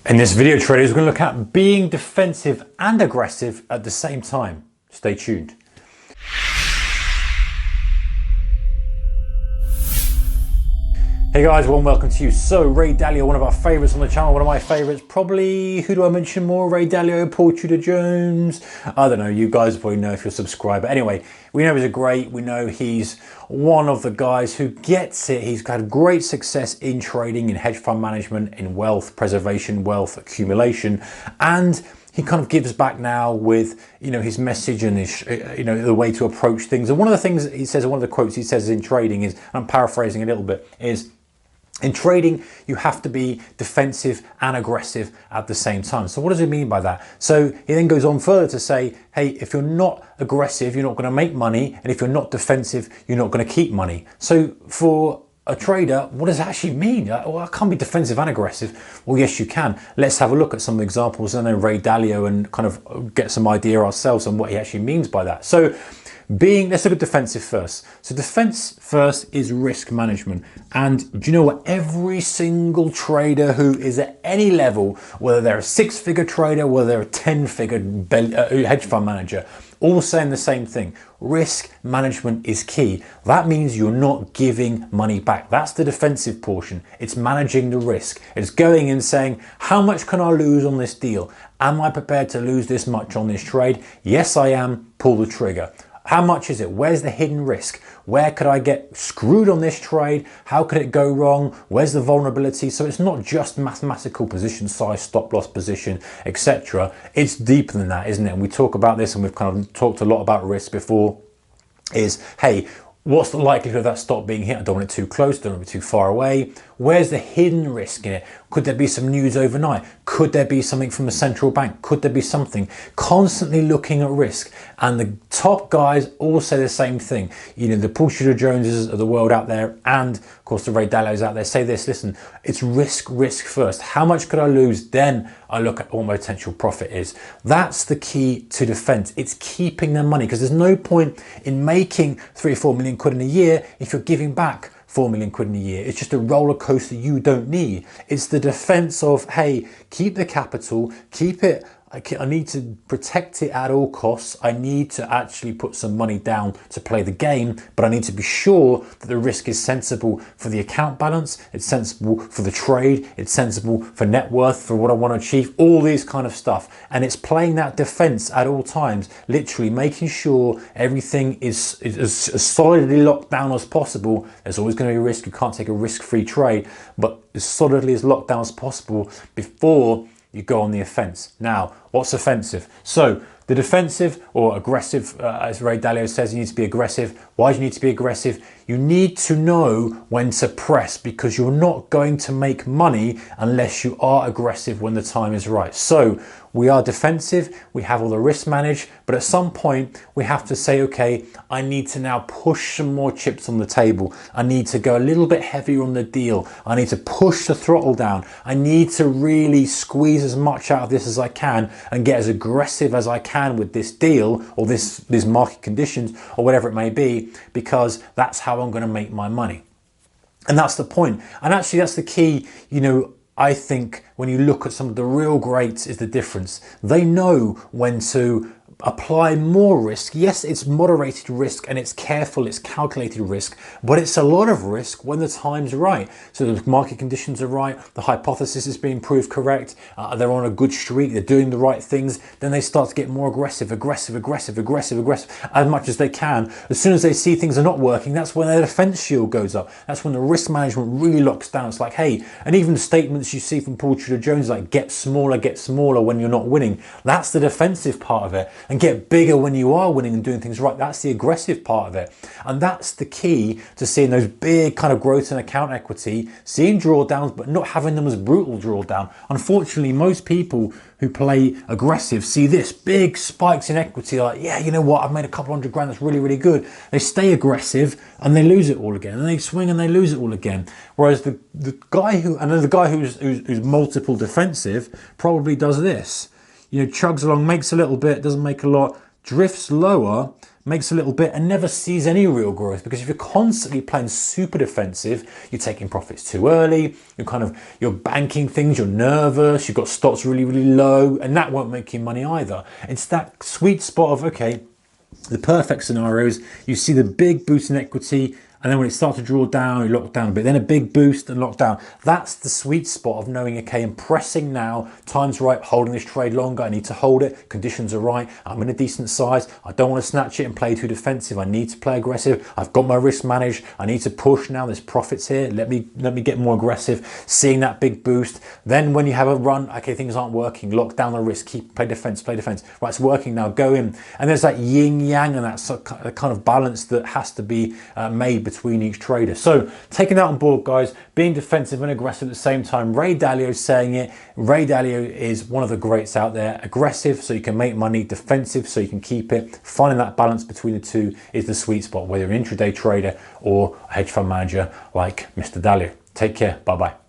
In this video, traders, we're going to look at being defensive and aggressive at the same time. Stay tuned. Hey guys, warm welcome to you. So Ray Dalio, one of our favorites on the channel, one of my favorites, probably, who do I mention more? Ray Dalio, Paul Tudor Jones. I don't know, you guys probably know if you're a subscriber. Anyway, we know he's a great, we know he's one of the guys who gets it. He's had great success in trading, in hedge fund management, in wealth preservation, wealth accumulation, and he kind of gives back now with, his message and his, the way to approach things. And one of the things he says, one of the quotes he says in trading is, I'm paraphrasing a little bit, is, in trading, you have to be defensive and aggressive at the same time. So what does he mean by that? So he then goes on further to say, hey, if you're not aggressive, you're not going to make money. And if you're not defensive, you're not going to keep money. So for a trader, what does that actually mean? Well, I can't be defensive and aggressive. Well, yes, you can. Let's have a look at some examples and then Ray Dalio and kind of get some idea ourselves on what he actually means by that. So let's look at defensive first. So defense first is risk management. And do you know what? Every single trader who is at any level, whether they're a six-figure trader, whether they're a 10-figure hedge fund manager, all saying the same thing. Risk management is key. That means you're not giving money back. That's the defensive portion. It's managing the risk. It's going and saying, how much can I lose on this deal? Am I prepared to lose this much on this trade? Yes, I am. Pull the trigger. How much is it? Where's the hidden risk? Where could I get screwed on this trade? How could it go wrong? Where's the vulnerability? So it's not just mathematical position size, stop loss position, etc. It's deeper than that, isn't it? And we talk about this, and we've kind of talked a lot about risk before, is, hey, what's the likelihood of that stop being hit? I don't want it too close, don't want it too far away. Where's the hidden risk in it? Could there be some news overnight? Could there be something from the central bank? Could there be something? Constantly looking at risk. And the top guys all say the same thing. The Paul Tudor Joneses of the world out there, and of course the Ray Dalios out there, say this, listen, it's risk first. How much could I lose? Then I look at what my potential profit is. That's the key to defense. It's keeping their money, because there's no point in making 3 or 4 million quid in a year if you're giving back 4 million quid in a year. It's just a roller coaster you don't need. It's the defense of, hey, keep the capital, keep it. I need to protect it at all costs. I need to actually put some money down to play the game, but I need to be sure that the risk is sensible for the account balance, it's sensible for the trade, it's sensible for net worth, for what I want to achieve, all these kind of stuff. And it's playing that defense at all times, literally making sure everything is as solidly locked down as possible. There's always going to be a risk. You can't take a risk-free trade, but as solidly as locked down as possible before you go on the offense. Now, what's offensive? So the defensive or aggressive, as Ray Dalio says, you need to be aggressive. Why do you need to be aggressive? You need to know when to press, because you're not going to make money unless you are aggressive when the time is right. So we are defensive, we have all the risk managed, but at some point we have to say, okay, I need to now push some more chips on the table. I need to go a little bit heavier on the deal. I need to push the throttle down. I need to really squeeze as much out of this as I can and get as aggressive as I can with this deal or these market conditions or whatever it may be, because that's how I'm going to make my money. And that's the point. And actually that's the key, I think when you look at some of the real greats, is the difference. They know when to apply more risk. Yes, it's moderated risk and it's careful, it's calculated risk, but it's a lot of risk when the time's right. So the market conditions are right, the hypothesis is being proved correct, they're on a good streak, they're doing the right things, then they start to get more aggressive as much as they can. As soon as they see things are not working, that's when their defense shield goes up. That's when the risk management really locks down. It's like, hey, and even the statements you see from Paul Tudor Jones, like get smaller when you're not winning. That's the defensive part of it. And get bigger when you are winning and doing things right. That's the aggressive part of it. And that's the key to seeing those big kind of growth in account equity, seeing drawdowns, but not having them as brutal drawdown. Unfortunately, most people who play aggressive see this big spikes in equity, like, yeah, you know what, I've made a couple $100 grand, that's really, really good. They stay aggressive and they lose it all again. And they swing and they lose it all again. Whereas the guy who's multiple defensive probably does this. Chugs along, makes a little bit, doesn't make a lot, drifts lower, makes a little bit and never sees any real growth, because if you're constantly playing super defensive, you're taking profits too early, you're banking things, you're nervous, you've got stocks really, really low, and that won't make you money either. It's that sweet spot of, okay, the perfect scenarios, you see the big boost in equity, and then when it starts to draw down, you lock down a bit, then a big boost and lock down. That's the sweet spot of knowing, okay, I'm pressing now, time's right, holding this trade longer, I need to hold it, conditions are right, I'm in a decent size, I don't want to snatch it and play too defensive, I need to play aggressive, I've got my risk managed, I need to push now, there's profits here, let me get more aggressive, seeing that big boost. Then when you have a run, okay, things aren't working, lock down the risk, play defense, right, it's working now, go in. And there's that yin yang and that kind of balance that has to be made between each trader. So taking that on board, guys, being defensive and aggressive at the same time. Ray Dalio is saying it. Ray Dalio is one of the greats out there. Aggressive so you can make money, defensive so you can keep it. Finding that balance between the two is the sweet spot, whether you're an intraday trader or a hedge fund manager like Mr. Dalio. Take care. Bye-bye.